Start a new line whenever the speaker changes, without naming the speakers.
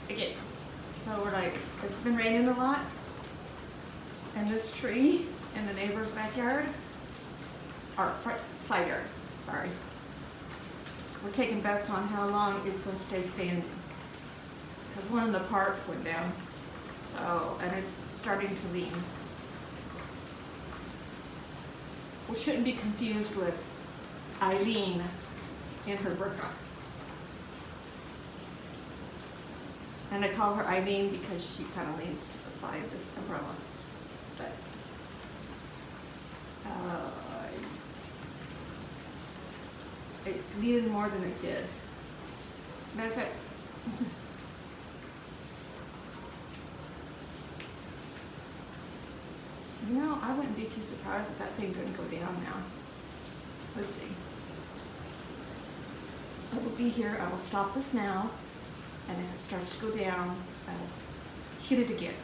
again. So we're like, it's been raining a lot, and this tree in the neighbor's backyard, or side yard, sorry. We're taking bets on how long it's going to stay standing. Because one in the park went down. So, and it's starting to lean. We shouldn't be confused with Eileen in her burqa. And I call her Eileen because she kind of leans to the side of this umbrella. But, it's needed more than it did. Matter of fact, you know, I wouldn't be too surprised if that thing didn't go down now. Let's see. It will be here. I will stop this now, and if it starts to go down, I will hit it again.